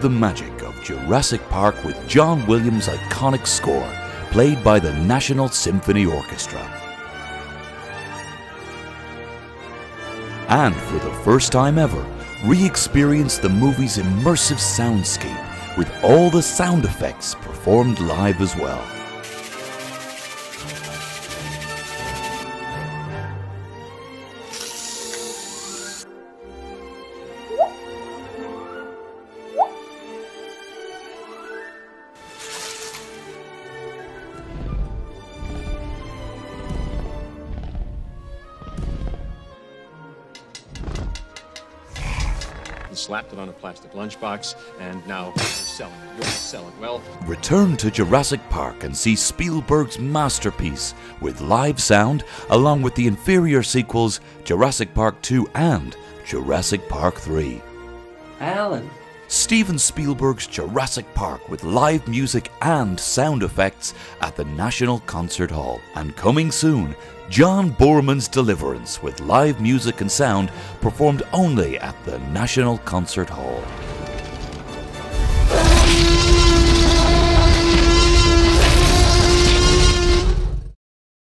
the magic of Jurassic Park with John Williams' iconic score, played by the National Symphony Orchestra. And for the first time ever, re-experience the movie's immersive soundscape with all the sound effects performed live as well. Slapped it on a plastic lunchbox, and now you're selling it. You're selling. Well, return to Jurassic Park and see Spielberg's masterpiece with live sound, along with the inferior sequels Jurassic Park 2 and Jurassic Park 3. Alan. Steven Spielberg's Jurassic Park with live music and sound effects at the National Concert Hall. And coming soon, John Boorman's Deliverance with live music and sound performed only at the National Concert Hall.